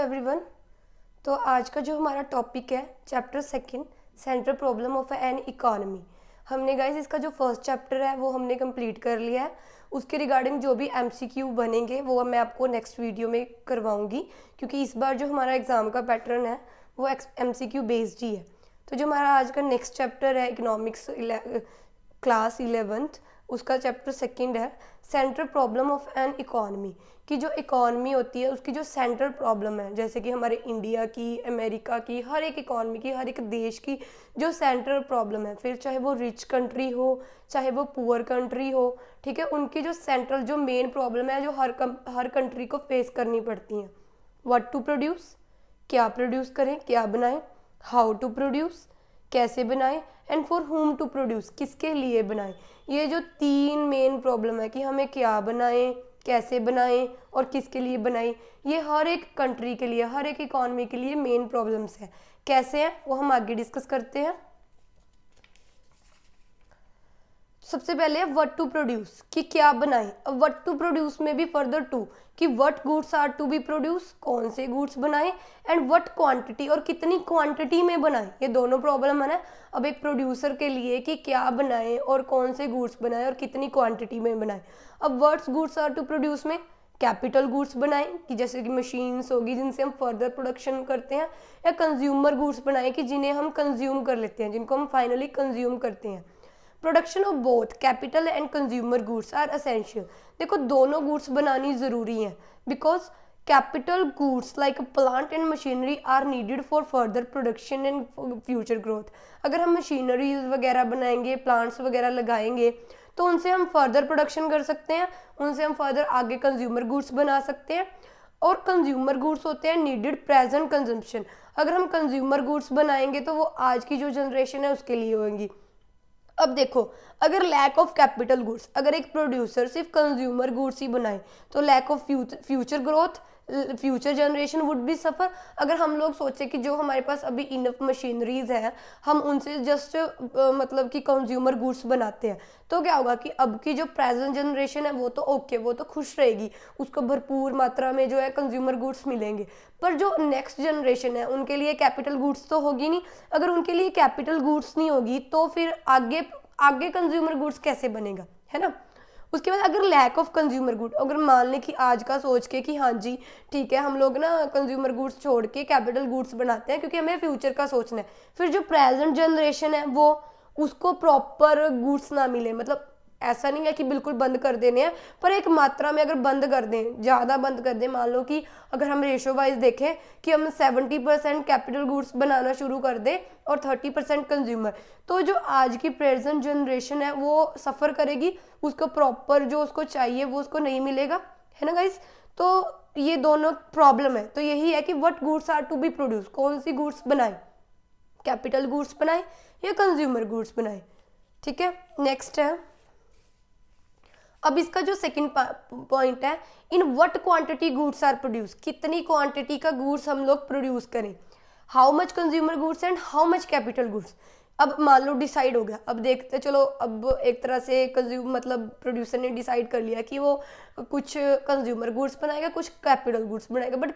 Everyone. तो आज का जो हमारा टॉपिक है chapter second, central problem of an economy. हमने गाइस इसका जो फर्स्ट चैप्टर है वो हमने कंप्लीट कर लिया है। उसके रिगार्डिंग जो भी एमसीक्यू बनेंगे वो मैं आपको नेक्स्ट वीडियो में करवाऊंगी, क्योंकि इस बार जो हमारा एग्ज़ाम का पैटर्न है वो एमसीक्यू बेस्ड ही है। तो जो हमारा आज का नेक्स्ट चैप्टर है इकोनॉमिक्स क्लास 11th, उसका चैप्टर सेकंड है central problem of an economy. कि जो इकोनॉमी होती है उसकी जो सेंट्रल प्रॉब्लम है, जैसे कि हमारे इंडिया की, अमेरिका की, हर एक इकोनॉमी की, हर एक देश की जो सेंट्रल प्रॉब्लम है, फिर चाहे वो रिच कंट्री हो चाहे वो पुअर कंट्री हो, ठीक है, उनकी जो सेंट्रल जो मेन प्रॉब्लम है जो हर कंट्री को फेस करनी पड़ती हैं। व्हाट टू प्रोड्यूस, क्या प्रोड्यूस करें, क्या बनाएं, हाउ टू प्रोड्यूस, कैसे बनाएं, and for whom to produce, किसके लिए बनाएं। ये जो तीन मेन प्रॉब्लम है कि हमें क्या बनाएं, कैसे बनाएं और किसके लिए बनाएं, ये हर एक कंट्री के लिए, हर एक इकोनॉमी के लिए मेन प्रॉब्लम्स है। कैसे हैं वो हम आगे डिस्कस करते हैं। सबसे पहले है व्हाट टू प्रोड्यूस, कि क्या बनाएं। अब व्हाट टू प्रोड्यूस में भी फर्दर टू, कि what goods are to be produce, कौन से गुड्स बनाएं, एंड व्हाट क्वांटिटी, और कितनी क्वांटिटी में बनाएं। ये दोनों प्रॉब्लम है ना अब एक प्रोड्यूसर के लिए, कि क्या बनाएं और कौन से गुड्स बनाएं और कितनी क्वांटिटी में बनाएं। अब what's goods are to produce में कैपिटल गुड्स बनाएं, कि जैसे कि मशीन्स होगी जिनसे हम फर्दर प्रोडक्शन करते हैं, या कंज्यूमर गुड्स बनाएं कि जिन्हें हम कंज्यूम कर लेते हैं, जिनको हम फाइनली कंज्यूम करते हैं। Production of both capital and consumer goods are essential. देखो दोनों गुड्स बनानी ज़रूरी हैं, because capital goods like plant and machinery are needed for further production and future growth. अगर हम मशीनरीज वगैरह बनाएंगे, प्लांट्स वगैरह लगाएंगे, तो उनसे हम फर्दर प्रोडक्शन कर सकते हैं, उनसे हम फर्दर आगे कंज्यूमर गुड्स बना सकते हैं। और कंज्यूमर गुड्स होते हैं नीडेड प्रेजेंट कंजम्पशन। अगर हम कंज्यूमर गुड्स बनाएंगे तो वो आज की जो जनरेशन है उसके लिए होंगी। अब देखो, अगर लैक ऑफ कैपिटल गुड्स, अगर एक प्रोड्यूसर सिर्फ कंज्यूमर गुड्स ही बनाए तो lack of future growth, future generation would be suffer. अगर हम लोग सोचें कि जो हमारे पास अभी इनफ मशीनरीज हैं हम उनसे जस्ट मतलब कि कंज्यूमर गुड्स बनाते हैं, तो क्या होगा कि अब की जो प्रेजेंट जनरेशन है वो तो ओके, वो तो खुश रहेगी, उसको भरपूर मात्रा में जो है कंज्यूमर गुड्स मिलेंगे। पर जो नेक्स्ट जनरेशन है उनके लिए कैपिटल गुड्स तो होगी नहीं। अगर उनके लिए कैपिटल गुड्स नहीं होगी तो फिर आगे कंज्यूमर गुड्स कैसे बनेगा, है ना। उसके बाद अगर लैक ऑफ कंज्यूमर गुड, अगर मान लें कि आज का सोच के कि हाँ जी ठीक है हम लोग ना कंज्यूमर गुड्स छोड़ के कैपिटल गुड्स बनाते हैं क्योंकि हमें फ्यूचर का सोचना है, फिर जो प्रेजेंट जनरेशन है वो उसको प्रॉपर गुड्स ना मिले, मतलब ऐसा नहीं है कि बिल्कुल बंद कर देने हैं, पर एक मात्रा में अगर बंद कर दें, ज़्यादा बंद कर दें, मान लो कि अगर हम रेशो वाइज देखें कि हम 70% कैपिटल गुड्स बनाना शुरू कर दें और 30% कंज्यूमर, तो जो आज की प्रेजेंट जनरेशन है वो सफ़र करेगी, उसको प्रॉपर जो उसको चाहिए वो उसको नहीं मिलेगा, है ना गाइस। तो ये दोनों प्रॉब्लम है। तो यही है कि what goods are to be produce, कौन सी गुड्स बनाए, कैपिटल गुड्स बनाए या कंज्यूमर गुड्स बनाए, ठीक है। नेक्स्ट है, अब इसका जो सेकंड पॉइंट है, in what quantity goods are produce, कितनी क्वांटिटी का गुड्स हम लोग प्रोड्यूस करें, how much consumer goods and how much capital goods. अब मान लो डिसाइड हो गया, अब देखते चलो, अब एक तरह से मतलब प्रोड्यूसर ने डिसाइड कर लिया कि वो कुछ कंज्यूमर गुड्स बनाएगा, कुछ कैपिटल गुड्स बनाएगा, बट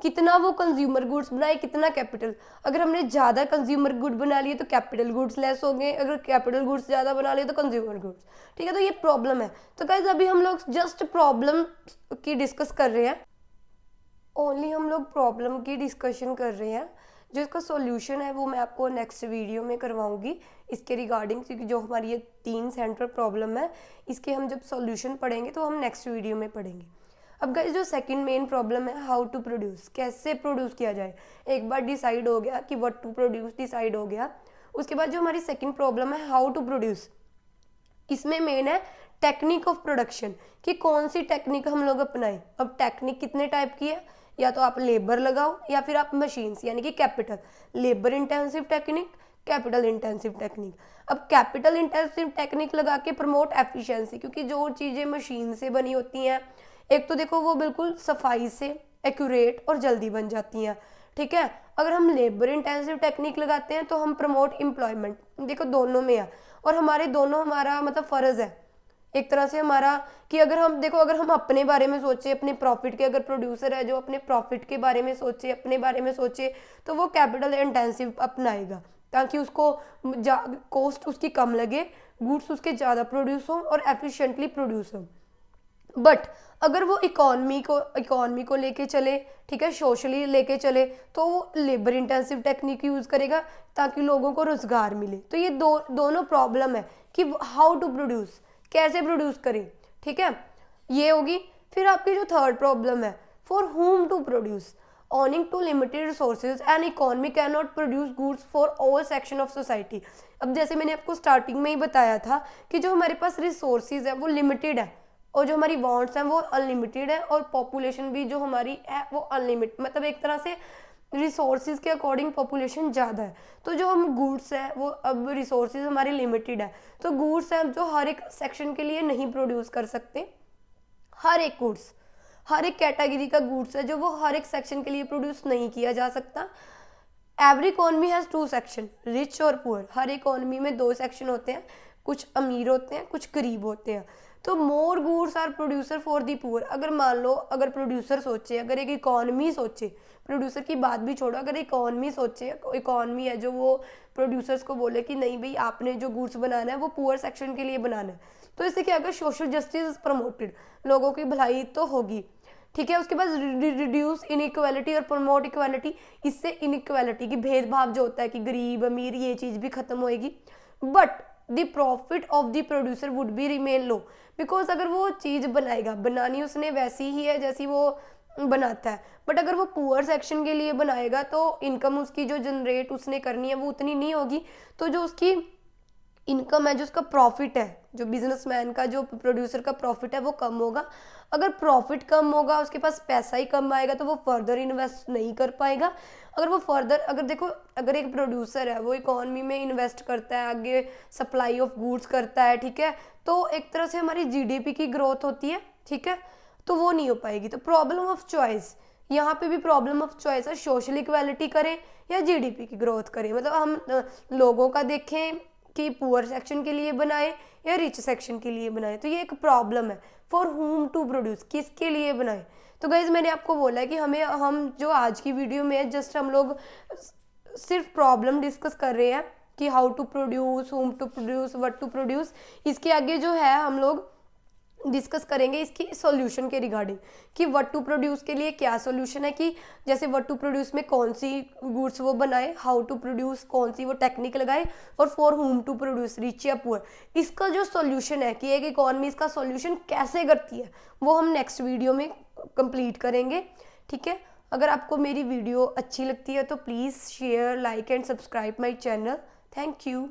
कितना वो कंज्यूमर गुड्स बनाए, कितना कैपिटल। अगर हमने ज़्यादा कंज्यूमर गुड बना लिए तो कैपिटल गुड्स लेस होंगे, अगर कैपिटल गुड्स ज़्यादा बना लिए तो कंज्यूमर गुड्स, ठीक है। तो ये प्रॉब्लम है। तो गाइस अभी हम लोग जस्ट प्रॉब्लम की डिस्कस कर रहे हैं, ओनली हम लोग प्रॉब्लम की डिस्कशन कर रहे हैं। जो इसका सॉल्यूशन है वो मैं आपको नेक्स्ट वीडियो में करवाऊंगी इसके रिगार्डिंग, क्योंकि जो हमारी ये 3 सेंट्रल प्रॉब्लम है इसके हम जब सॉल्यूशन पढ़ेंगे तो हम नेक्स्ट वीडियो में पढ़ेंगे। अब गाइस जो सेकंड मेन प्रॉब्लम है, हाउ टू प्रोड्यूस, कैसे प्रोड्यूस किया जाए। एक बार डिसाइड हो गया कि व्हाट टू प्रोड्यूस डिसाइड हो गया, उसके बाद जो हमारी सेकंड प्रॉब्लम है हाउ टू प्रोड्यूस, इसमें मेन है टेक्निक ऑफ प्रोडक्शन, कि कौन सी टेक्निक हम लोग अपनाएं। अब टेक्निक कितने टाइप की है, या तो आप लेबर लगाओ या फिर आप मशीन्स, यानी कि capital, labour intensive technique, capital intensive technique. अब कैपिटल इंटेंसिव टेक्निक लगा के प्रमोट एफिशिएंसी, क्योंकि जो चीज़ें मशीन से बनी होती हैं एक तो देखो वो बिल्कुल सफाई से एक्यूरेट और जल्दी बन जाती हैं, ठीक है। अगर हम लेबर इंटेंसिव टेक्निक लगाते हैं तो हम प्रमोट एम्प्लॉयमेंट, देखो दोनों में है, और हमारा मतलब फ़र्ज़ है एक तरह से हमारा कि अगर हम देखो, अगर हम अपने बारे में सोचे, अपने प्रॉफिट के, अगर प्रोड्यूसर है जो अपने प्रॉफिट के बारे में सोचे, अपने बारे में सोचे, तो वो कैपिटल इंटेंसिव अपनाएगा ताकि उसको कॉस्ट उसकी कम लगे, गुड्स उसके ज़्यादा प्रोड्यूस हो और एफिशिएंटली प्रोड्यूस हो। बट अगर वो इकोनॉमी को लेके चले, ठीक है, सोशली लेके चले, तो वो लेबर इंटेंसिव टेक्निक यूज़ करेगा ताकि लोगों को रोजगार मिले। तो ये दोनों प्रॉब्लम है कि हाउ टू प्रोड्यूस, कैसे प्रोड्यूस करें, ठीक है, ये होगी। फिर आपकी जो थर्ड प्रॉब्लम है, for whom to produce, owing to limited resources an economy cannot produce goods for all section of society। अब जैसे मैंने आपको स्टार्टिंग में ही बताया था कि जो हमारे पास रिसोर्सेज है वो लिमिटेड है और जो हमारी वांट्स हैं वो अनलिमिटेड है और पॉपुलेशन भी जो हमारी है वो अनलिमिटेड, मतलब एक तरह से रिसोर्सेज के अकॉर्डिंग पॉपुलेशन ज़्यादा है। तो जो हम गुड्स है वो, अब रिसोर्सेज हमारे लिमिटेड है, तो गुड्स हैं जो हर एक सेक्शन के लिए नहीं प्रोड्यूस कर सकते। हर एक गुड्स, हर एक कैटेगरी का गुड्स है जो वो हर एक सेक्शन के लिए प्रोड्यूस नहीं किया जा सकता। Every economy has two section, rich और पुअर। हर इकोनॉमी में दो सेक्शन होते हैं, कुछ अमीर होते हैं, कुछ गरीब होते हैं। तो more goods are producer for the poor. अगर मान लो, अगर प्रोड्यूसर सोचे, अगर एक इकोनॉमी सोचे, प्रोड्यूसर की बात भी छोड़ो, अगर इकोनॉमी सोचे, इकोनॉमी है जो वो प्रोड्यूसर्स को बोले कि नहीं भाई आपने जो गुड्स बनाना है वो पुअर सेक्शन के लिए बनाना है, तो इससे क्या होगा, सोशल जस्टिस प्रमोटेड, लोगों की भलाई तो होगी, ठीक है। उसके बाद रिड्यूस इनइक्वालिटी और प्रमोट इक्वालिटी, इससे इनइक्वालिटी की भेदभाव जो होता है कि गरीब अमीर, ये चीज़ भी खत्म होएगी। But the profit of the producer would be remain low, because अगर वो चीज़ बनाएगा, बनानी उसने वैसी ही है जैसी वो बनाता है, बट अगर वो पुअर सेक्शन के लिए बनाएगा तो इनकम उसकी जो जनरेट उसने करनी है वो उतनी नहीं होगी। तो जो उसकी इनकम है, जो उसका प्रॉफिट है, जो बिजनेसमैन का, जो प्रोड्यूसर का प्रॉफिट है वो कम होगा। अगर प्रॉफिट कम होगा, उसके पास पैसा ही कम आएगा, तो वो फर्दर इन्वेस्ट नहीं कर पाएगा। अगर वो फर्दर, अगर देखो, अगर एक प्रोड्यूसर है वो इकोनॉमी में इन्वेस्ट करता है, आगे सप्लाई ऑफ गुड्स करता है, ठीक है, तो एक तरह से हमारी जीडीपी की ग्रोथ होती है, ठीक है, तो वो नहीं हो पाएगी। तो प्रॉब्लम ऑफ चॉइस, यहाँ पे भी प्रॉब्लम ऑफ चॉइस है, सोशल इक्वालिटी करें या जीडीपी की ग्रोथ करें, मतलब हम लोगों का देखें कि पुअर सेक्शन के लिए बनाए या रिच सेक्शन के लिए बनाए, तो ये एक प्रॉब्लम है। फॉर हुम टू प्रोड्यूस, किसके लिए बनाए। तो गाइज मैंने आपको बोला है कि हम जो आज की वीडियो में है, जस्ट हम लोग सिर्फ प्रॉब्लम डिस्कस कर रहे हैं कि how to produce, whom to produce, what to produce. इसके आगे जो है हम लोग डिस्कस करेंगे इसकी सॉल्यूशन के रिगार्डिंग कि व्हाट टू प्रोड्यूस के लिए क्या सॉल्यूशन है, कि जैसे व्हाट टू प्रोड्यूस में कौन सी गुड्स वो बनाए, हाउ टू प्रोड्यूस कौन सी वो टेक्निक लगाए, और for whom to produce, rich या पुअर, इसका जो सॉल्यूशन है कि एक इकोनॉमी इसका सॉल्यूशन कैसे करती है वो हम नेक्स्ट वीडियो में कंप्लीट करेंगे, ठीक है। अगर आपको मेरी वीडियो अच्छी लगती है तो please share, like and subscribe my channel. Thank you.